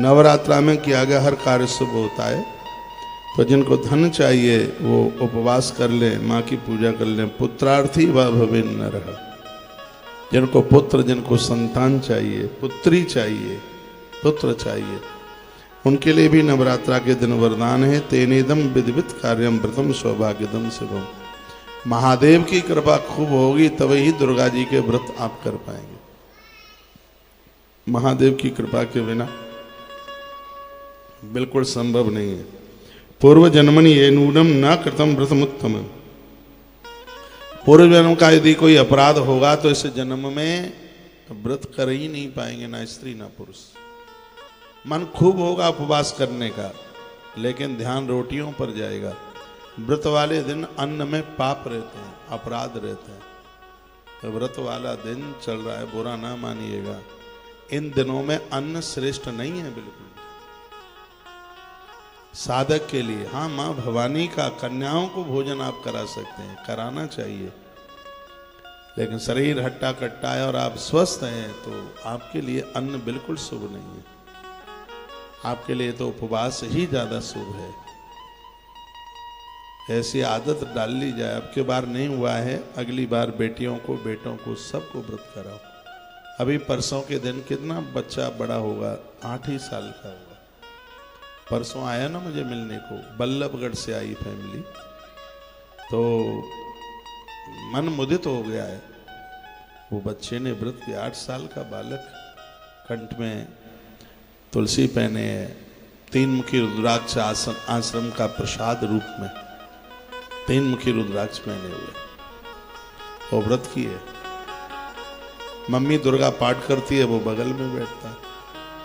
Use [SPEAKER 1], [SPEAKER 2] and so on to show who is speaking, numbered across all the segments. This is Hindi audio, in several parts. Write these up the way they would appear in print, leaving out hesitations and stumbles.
[SPEAKER 1] नवरात्रा में किया गया हर कार्य शुभ होता है। तो जिनको धन चाहिए वो उपवास कर लें, माँ की पूजा कर लें। पुत्रार्थी व भवेन नरः, जिनको पुत्र, जिनको संतान चाहिए, पुत्री चाहिए, पुत्र चाहिए, उनके लिए भी नवरात्रा के दिन वरदान है। तेनेदम विधिवित कार्यम व्रतम सौभाग्यदम शिवम। महादेव की कृपा खूब होगी तभी ही दुर्गा जी के व्रत आप कर पाएंगे। महादेव की कृपा के बिना बिल्कुल संभव नहीं है। पूर्व जन्मनि ये नूनम न कृतम व्रतमुत्तम। पूर्व जन्म का यदि कोई अपराध होगा तो इस जन्म में व्रत कर ही नहीं पाएंगे, ना स्त्री ना पुरुष। मन खूब होगा उपवास करने का, लेकिन ध्यान रोटियों पर जाएगा। व्रत वाले दिन अन्न में पाप रहते हैं, अपराध रहते हैं। तो व्रत वाला दिन चल रहा है, बुरा ना मानिएगा। इन दिनों में अन्न श्रेष्ठ नहीं है बिल्कुल। साधक के लिए हाँ, माँ भवानी का कन्याओं को भोजन आप करा सकते हैं, कराना चाहिए, लेकिन शरीर हट्टा कट्टा है और आप स्वस्थ हैं तो आपके लिए अन्न बिल्कुल शुभ नहीं है। आपके लिए तो उपवास ही ज्यादा शुभ है। ऐसी आदत डाल ली जाए। अब की बार नहीं हुआ है, अगली बार बेटियों को, बेटों को, सबको व्रत कराओ। अभी परसों के दिन कितना बच्चा बड़ा होगा, 8 ही साल का होगा। परसों आया ना मुझे मिलने को, बल्लभगढ़ से आई फैमिली, तो मन मुदित हो गया है। वो बच्चे ने व्रत किया, 8 साल का बालक, कंठ में तुलसी पहने, 3 मुखी रुद्राक्ष आश्रम का प्रसाद रूप में 3 मुखी रुद्राक्ष पहने हुए वो व्रत किए। मम्मी दुर्गा पाठ करती है, वो बगल में बैठता है।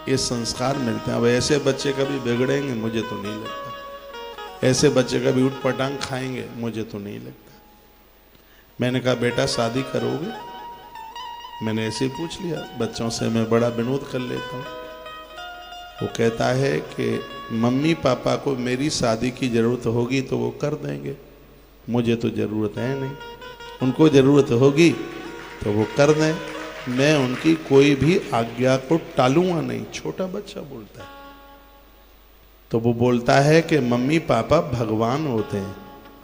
[SPEAKER 1] ये संस्कार मिलते हैं। अब ऐसे बच्चे कभी बिगड़ेंगे मुझे तो नहीं लगता। ऐसे बच्चे कभी उठ पटांग खाएंगे मुझे तो नहीं लगता। मैंने कहा बेटा शादी करोगे? मैंने ऐसे ही पूछ लिया, बच्चों से मैं बड़ा विनोद कर लेता हूँ। वो कहता है कि मम्मी पापा को मेरी शादी की जरूरत होगी तो वो कर देंगे, मुझे तो जरूरत है नहीं। उनको जरूरत होगी तो वो कर दें, मैं उनकी कोई भी आज्ञा को टालूंगा नहीं। छोटा बच्चा बोलता है। तो वो बोलता है कि मम्मी पापा भगवान होते हैं।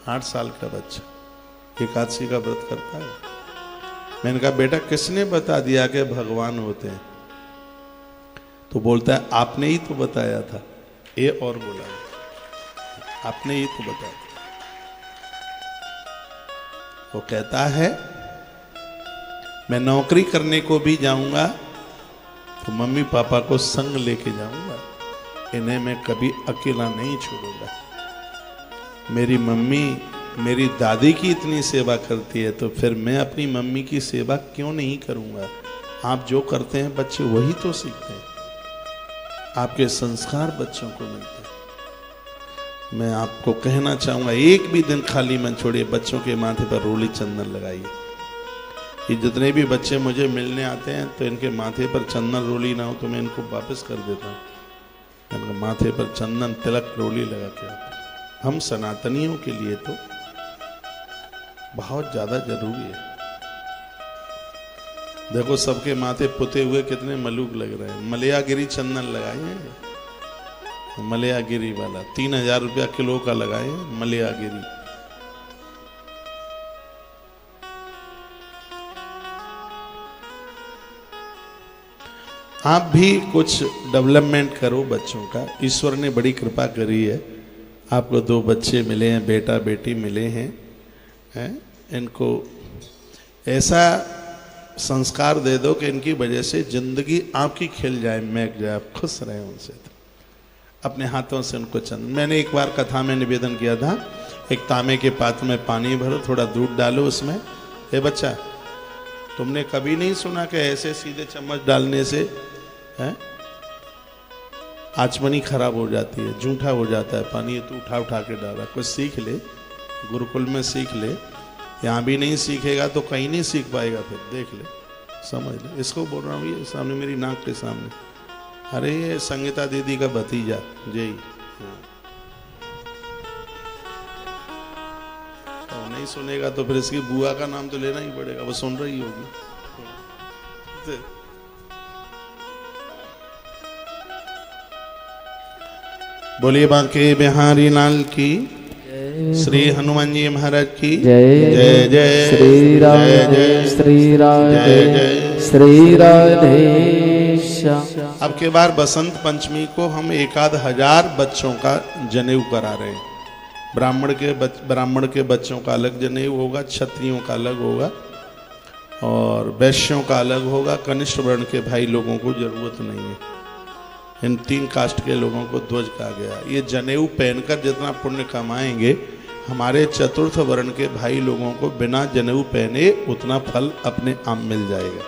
[SPEAKER 1] 8 साल का बच्चा एकादशी का व्रत करता है। मैंने कहा बेटा किसने बता दिया कि भगवान होते हैं? तो बोलता है आपने ही तो बताया था। ये और बोला आपने ही तो बताया। वो कहता है मैं नौकरी करने को भी जाऊंगा तो मम्मी पापा को संग लेके जाऊंगा, इन्हें मैं कभी अकेला नहीं छोड़ूंगा। मेरी मम्मी मेरी दादी की इतनी सेवा करती है तो फिर मैं अपनी मम्मी की सेवा क्यों नहीं करूंगा? आप जो करते हैं बच्चे वही तो सीखते हैं। आपके संस्कार बच्चों को मिलते हैं। मैं आपको कहना चाहूंगा एक भी दिन खाली मन छोड़िए, बच्चों के माथे पर रोली चंदन लगाइए। ये जितने भी बच्चे मुझे मिलने आते हैं तो इनके माथे पर चंदन रोली ना हो तो मैं इनको वापस कर देता हूँ। इनके माथे पर चंदन तिलक रोली लगा के आते हैं। हम सनातनियों के लिए तो बहुत ज्यादा जरूरी है। देखो सबके माथे पुते हुए कितने मलूक लग रहे हैं। मलयागिरी चंदन लगाए हैं, मलयागिरी वाला 3000 रुपया किलो का लगाए हैं मलयागिरी। आप भी कुछ डेवलपमेंट करो बच्चों का। ईश्वर ने बड़ी कृपा करी है, आपको 2 बच्चे मिले हैं, बेटा बेटी मिले हैं, इनको ऐसा संस्कार दे दो कि इनकी वजह से जिंदगी आपकी खिल जाए, महक जाए, आप खुश रहें उनसे। अपने हाथों से उनको चंदन। मैंने एक बार कथा में निवेदन किया था, एक तांबे के पात्र में पानी भरो, थोड़ा दूध डालो उसमें। हे बच्चा, तुमने कभी नहीं सुना कि ऐसे सीधे चम्मच डालने से आचमनी खराब हो जाती है, जूठा हो जाता है पानी? तो उठा उठा के डाला। कुछ सीख ले, गुरुकुल में सीख ले। यहाँ भी नहीं सीखेगा तो कहीं नहीं सीख पाएगा। फिर देख ले, समझ ले। इसको बोल रहा हूँ, ये सामने मेरी नाक के सामने। अरे ये संगीता दीदी का भतीजा जय। तो नहीं सुनेगा तो फिर इसकी बुआ का नाम तो लेना ही पड़ेगा, वो सुन रही होगी। बोलिए बांके बिहारी लाल की, श्री हनुमान जी महाराज की
[SPEAKER 2] जय।
[SPEAKER 1] जय जय
[SPEAKER 2] श्री राधे
[SPEAKER 1] जय
[SPEAKER 2] श्री राधे
[SPEAKER 1] जय जय
[SPEAKER 2] श्री राधे श्याम।
[SPEAKER 1] अब के बार बसंत पंचमी को हम 1000 बच्चों का जनेऊ करा रहे हैं। ब्राह्मण के बच्चों का अलग जनेऊ होगा, क्षत्रियों का अलग होगा और वैश्यों का अलग होगा। कनिष्ठ वर्ण के भाई लोगों को जरूरत नहीं है। इन 3 कास्ट के लोगों को ध्वज कहा गया। ये जनेऊ पहनकर जितना पुण्य कमाएंगे, हमारे चतुर्थ वर्ण के भाई लोगों को बिना जनेऊ पहने उतना फल अपने आप मिल जाएगा।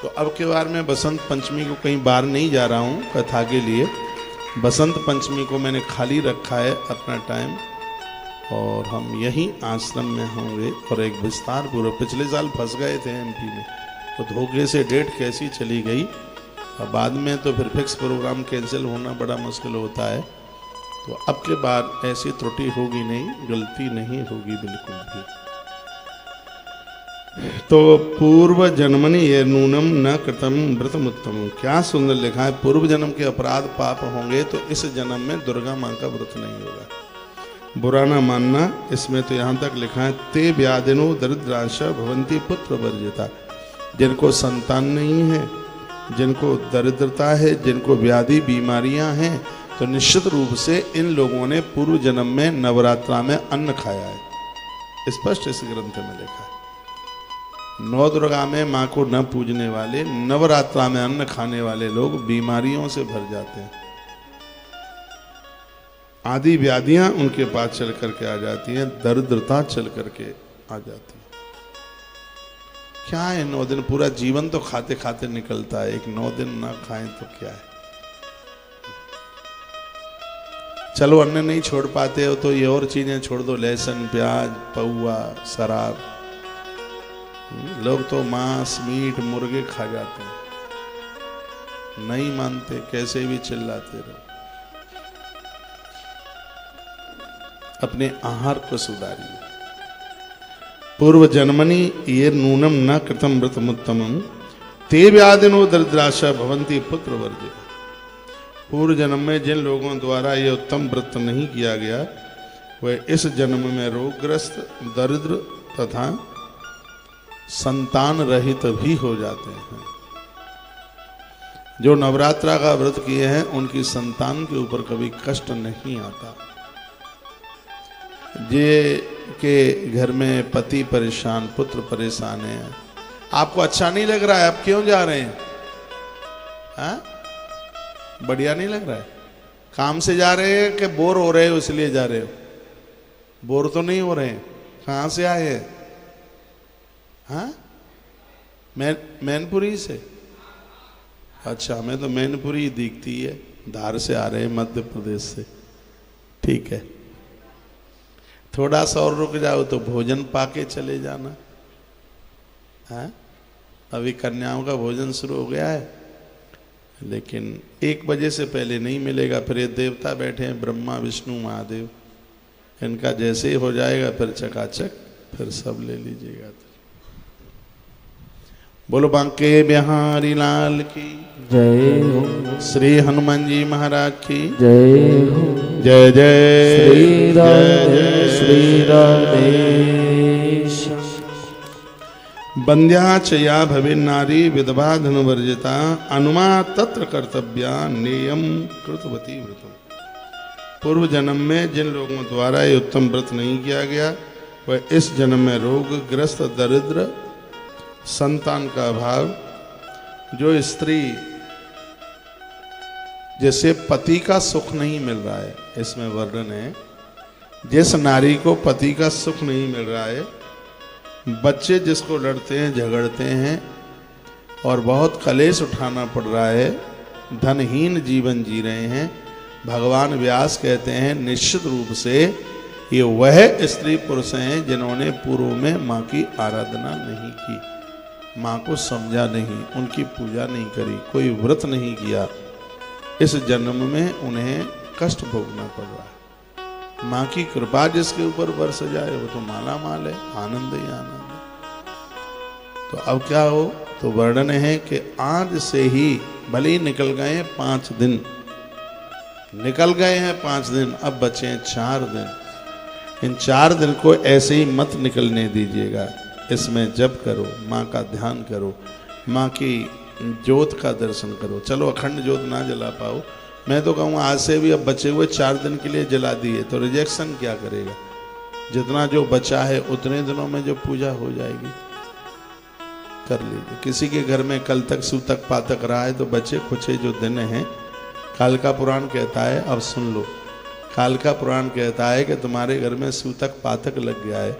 [SPEAKER 1] तो अब के बार मैं बसंत पंचमी को कहीं बाहर नहीं जा रहा हूँ कथा के लिए। बसंत पंचमी को मैंने खाली रखा है अपना टाइम और हम यहीं आश्रम में होंगे। और एक विस्तार पूर्वक, पिछले साल फंस गए थे एमपी में, तो धोखे से डेट कैसी चली गई और बाद में तो फिर फिक्स प्रोग्राम कैंसिल होना बड़ा मुश्किल होता है। तो अब के बाद ऐसी त्रुटि होगी नहीं, गलती नहीं होगी बिल्कुल भी। तो पूर्व जन्मनि ये नूनम न कृतम व्रतमुत्तम। क्या सुंदर लिखा है, पूर्व जन्म के अपराध पाप होंगे तो इस जन्म में दुर्गा माँ का व्रत नहीं होगा। बुरा ना मानना, इसमें तो यहाँ तक लिखा है ते व्याधिनो दरिद्रांश भवंती पुत्र वर्जिता। जिनको संतान नहीं है, जिनको दरिद्रता है, जिनको व्याधि बीमारियां हैं, तो निश्चित रूप से इन लोगों ने पूर्व जन्म में नवरात्रा में अन्न खाया है। स्पष्ट इस ग्रंथ में लिखा है। नौ दुर्गा में माँ को न पूजने वाले, नवरात्रा में अन्न खाने वाले लोग बीमारियों से भर जाते हैं। आदि व्याधियां उनके पास चल करके आ जाती हैं, दरिद्रता चल करके आ जाती है। क्या है 9 दिन, पूरा जीवन तो खाते खाते निकलता है, एक 9 दिन ना खाएं तो क्या है। चलो अन्न नहीं छोड़ पाते हो तो ये और चीजें छोड़ दो, लहसुन प्याज पौआ शराब। लोग तो मांस मीट मुर्गे खा जाते हैं, नहीं मानते, कैसे भी चिल्लाते रहो। अपने आहार को सुधारिए। पूर्व जन्मनि ये नूनम न कृतम व्रतमुत्तमम ते व्याधिनो दरिद्राशा भवंती पुत्र वर्जिता। पूर्व जन्म में जिन लोगों द्वारा ये उत्तम व्रत नहीं किया गया, वह इस जन्म में रोगग्रस्त, दरिद्र तथा संतान रहित भी हो जाते हैं। जो नवरात्रा का व्रत किए हैं उनकी संतान के ऊपर कभी कष्ट नहीं आता। जे के घर में पति परेशान, पुत्र परेशान है, आपको अच्छा नहीं लग रहा है, आप क्यों जा रहे हैं? हाँ, बढ़िया नहीं लग रहा है? काम से जा रहे हैं कि बोर हो रहे हो इसलिए जा रहे हो? बोर तो नहीं हो रहे हैं। कहाँ से आए हैं? हाँ, मैनपुरी से। अच्छा, हमें तो मैनपुरी दिखती है, धार से आ रहे हैं, मध्य प्रदेश से। ठीक है, थोड़ा सा और रुक जाओ तो भोजन पाके चले जाना। हाँ, अभी कन्याओं का भोजन शुरू हो गया है, लेकिन 1 बजे से पहले नहीं मिलेगा। फिर ये देवता बैठे हैं, ब्रह्मा विष्णु महादेव, इनका जैसे ही हो जाएगा फिर चकाचक, फिर सब ले लीजिएगा। बोलो बांके बिहारी लाल की
[SPEAKER 2] जय हो।
[SPEAKER 1] श्री हनुमान जी महाराज की
[SPEAKER 2] जय हो।
[SPEAKER 1] जय जय
[SPEAKER 2] श्री राधे श्री राधे।
[SPEAKER 1] बंध्या च या भवेन्नारी विधवा धनवर्जिता अनुमा तत्र कर्तव्या नेयम कृतवती व्रतम। पूर्व जन्म में जिन लोगों द्वारा ये उत्तम व्रत नहीं किया गया, वह इस जन्म में रोगग्रस्त, दरिद्र, संतान का अभाव, जो स्त्री जैसे पति का सुख नहीं मिल रहा है, इसमें वर्णन है, जिस नारी को पति का सुख नहीं मिल रहा है, बच्चे जिसको लड़ते हैं झगड़ते हैं और बहुत कलेश उठाना पड़ रहा है, धनहीन जीवन जी रहे हैं, भगवान व्यास कहते हैं निश्चित रूप से ये वह स्त्री पुरुष हैं जिन्होंने पूर्व में माँ की आराधना नहीं की, माँ को समझा नहीं, उनकी पूजा नहीं करी, कोई व्रत नहीं किया। इस जन्म में उन्हें कष्ट भोगना पड़ रहा है। माँ की कृपा जिसके ऊपर बरस जाए वो तो माला माल है, आनंद ही आनंद है। तो अब क्या हो, तो वर्णन है कि आज से ही भले ही निकल गए 5 दिन, निकल गए हैं 5 दिन, अब बचे हैं 4 दिन। इन 4 दिन को ऐसे ही मत निकलने दीजिएगा। इसमें जप करो, माँ का ध्यान करो, माँ की ज्योत का दर्शन करो। चलो अखंड ज्योत ना जला पाओ, मैं तो कहूँगा आज से भी अब बचे हुए 4 दिन के लिए जला दिए तो रिजेक्शन क्या करेगा। जितना जो बचा है उतने दिनों में जो पूजा हो जाएगी कर लीजिए। किसी के घर में कल तक सूतक पातक रहा है तो बचे कुछ जो दिन हैं, कालिका पुराण कहता है, अब सुन लो, कालिका पुराण कहता है कि तुम्हारे घर में सूतक पातक लग गया है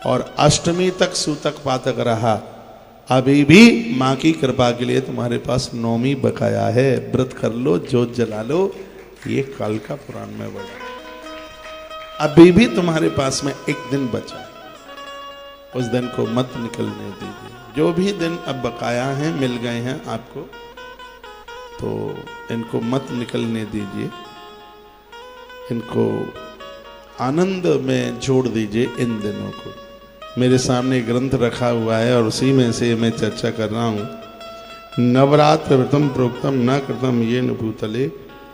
[SPEAKER 1] और अष्टमी तक सूतक पातक रहा, अभी भी माँ की कृपा के लिए तुम्हारे पास नौमी बकाया है, व्रत कर लो, ज्योत जला लो। ये कालिका पुराण में बोला, अभी भी तुम्हारे पास में एक दिन बचा है, उस दिन को मत निकलने दीजिए। जो भी दिन अब बकाया हैं, मिल गए हैं आपको, तो इनको मत निकलने दीजिए, इनको आनंद में जोड़ दीजिए इन दिनों को। मेरे सामने ग्रंथ रखा हुआ है और उसी में से मैं चर्चा कर रहा हूँ। नवरात्र व्रतम प्रोक्तम न कृतम ये न भूतले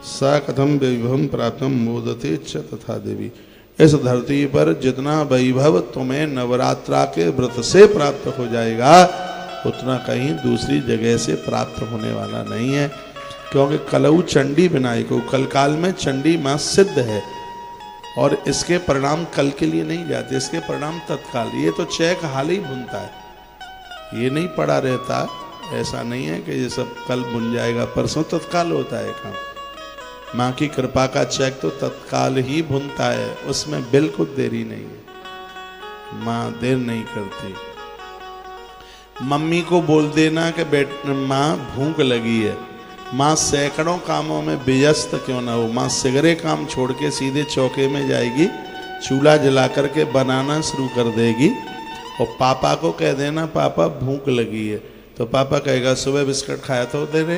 [SPEAKER 1] सा कथम वैभवम प्राप्तम मोदते च तथा देवी। इस धरती पर जितना वैभव तुम्हें नवरात्रा के व्रत से प्राप्त हो जाएगा उतना कहीं दूसरी जगह से प्राप्त होने वाला नहीं है, क्योंकि कलऊ चंडी विनायको, कल काल में चंडी माँ सिद्ध है और इसके परिणाम कल के लिए नहीं जाते, इसके परिणाम तत्काल। ये तो चेक हाल ही बुनता है, ये नहीं पड़ा रहता। ऐसा नहीं है कि ये सब कल बुन जाएगा परसों, तत्काल होता है काम। माँ की कृपा का चेक तो तत्काल ही बुनता है, उसमें बिल्कुल देरी नहीं है, माँ देर नहीं करती। मम्मी को बोल देना कि माँ भूख लगी है, माँ सैकड़ों कामों में व्यस्त क्यों ना हो, माँ सिगरे काम छोड़ के सीधे चौके में जाएगी, चूल्हा जला करके बनाना शुरू कर देगी और पापा को कह देना पापा भूख लगी है, तो पापा कहेगा सुबह बिस्किट खाया तो दे रहे,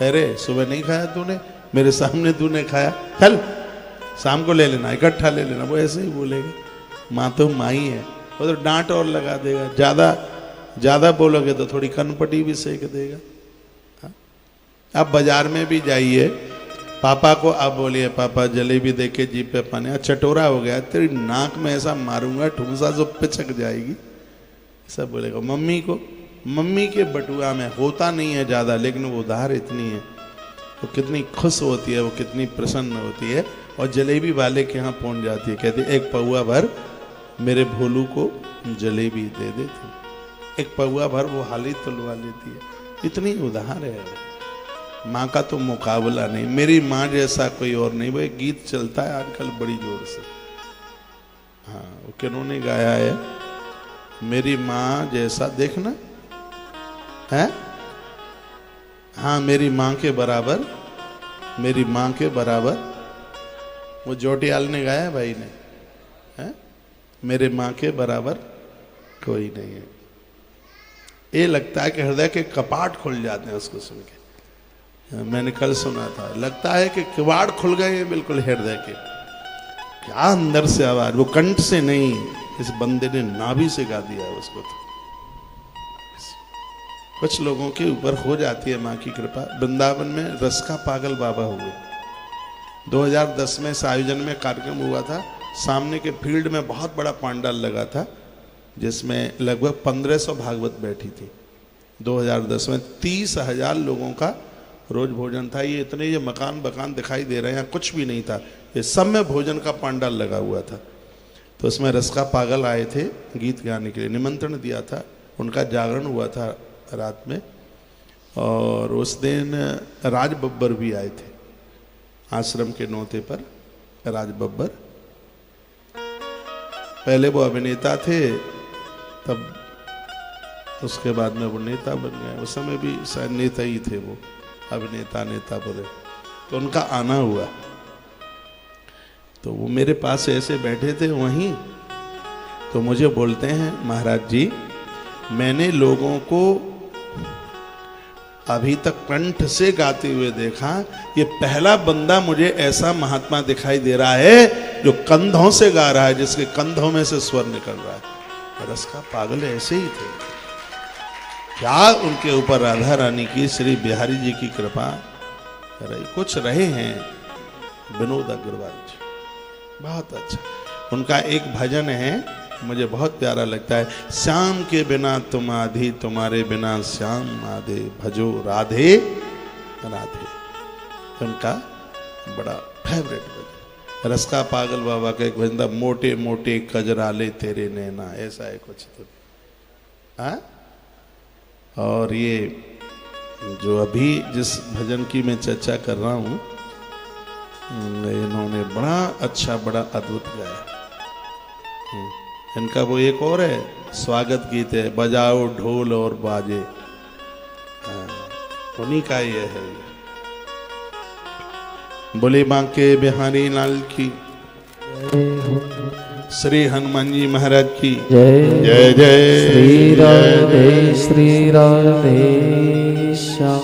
[SPEAKER 1] अरे सुबह नहीं खाया तूने, मेरे सामने तूने खाया, चल शाम को ले लेना, इकट्ठा ले लेना। वो ऐसे ही बोलेगा, माँ तो माँ ही है। वो तो डांट और लगा देगा, ज़्यादा बोलोगे तो थोड़ी कनपटी भी सेक देगा। आप बाजार में भी जाइए, पापा को आप बोलिए पापा जलेबी दे के जीभ पे पानी, चटोरा हो गया, तेरी नाक में ऐसा मारूंगा ठूंसा जो पिचक जाएगी, ऐसा बोलेगा। मम्मी को, मम्मी के बटुआ में होता नहीं है ज़्यादा, लेकिन वो उधार इतनी है, वो कितनी खुश होती है, वो कितनी प्रसन्न होती है और जलेबी वाले के यहाँ पहुँच जाती है, कहती है 1 पौआ भर मेरे भोलू को जलेबी दे देती, 1 पौआ भर वो हाली तुलवा लेती है, इतनी उधार है। माँ का तो मुकाबला नहीं, मेरी माँ जैसा कोई और नहीं। वो एक गीत चलता है आजकल बड़ी जोर से, हाँ वो किन्होंने गाया है, मेरी माँ जैसा देखना है, हाँ मेरी माँ के बराबर, मेरी माँ के बराबर, वो जोटियाल ने गाया भाई ने, है मेरे माँ के बराबर कोई नहीं है। ये लगता है कि हृदय के कपाट खुल जाते हैं उसको सुन के। मैंने कल सुना था, लगता है कि किवाड़ खुल गए हैं बिल्कुल हृदय के, क्या अंदर से आवाज, वो कंठ से नहीं, इस बंदे ने नाभि से गा दिया उसको। तो कुछ लोगों के ऊपर हो जाती है माँ की कृपा। वृंदावन में रस का पागल बाबा हुए, 2010 में इस आयोजन में कार्यक्रम हुआ था। सामने के फील्ड में बहुत बड़ा पंडाल लगा था जिसमें लगभग 1500 भागवत बैठी थी। 2010 में 30,000 लोगों का रोज भोजन था। ये इतने ये मकान दिखाई दे रहे हैं, यहाँ कुछ भी नहीं था, ये सब में भोजन का पंडाल लगा हुआ था। तो उसमें रस का पागल आए थे गीत गाने के लिए, निमंत्रण दिया था, उनका जागरण हुआ था रात में। और उस दिन राज बब्बर भी आए थे, आश्रम के नौते पर राज बब्बर। पहले वो अभिनेता थे, तब उसके बाद में वो नेता बन गए। उस समय भी शायद नेता ही थे वो, अभिनेता नेता बोले। तो उनका आना हुआ, तो वो मेरे पास ऐसे बैठे थे वहीं, तो मुझे बोलते हैं महाराज जी मैंने लोगों को अभी तक कंठ से गाते हुए देखा, ये पहला बंदा मुझे ऐसा महात्मा दिखाई दे रहा है जो कंधों से गा रहा है, जिसके कंधों में से स्वर निकल रहा है। रस का पागल ऐसे ही थे, क्या उनके ऊपर राधा रानी की, श्री बिहारी जी की कृपा रही। कुछ रहे हैं विनोद अग्रवाल जी, बहुत अच्छा। उनका एक भजन है मुझे बहुत प्यारा लगता है, श्याम के बिना तुम आधी, तुम्हारे बिना श्याम आधे, भजो राधे राधे। उनका बड़ा फेवरेट भजन। रस्का पागल बाबा का एक भजन था, मोटे मोटे कजराले तेरे नैना, ऐसा है कुछ तो। हाँ, और ये जो अभी जिस भजन की मैं चर्चा कर रहा हूँ, इन्होंने बड़ा अच्छा, बड़ा अद्भुत गाया। इनका वो एक और है, स्वागत गीत है, बजाओ ढोल और बाजे, उन्हीं का ये है। बोले बांके बिहारी लाल की, श्री हनुमान जी महाराज की
[SPEAKER 2] जय।
[SPEAKER 1] जय जय
[SPEAKER 2] श्री राधे श्री राधे श्याम।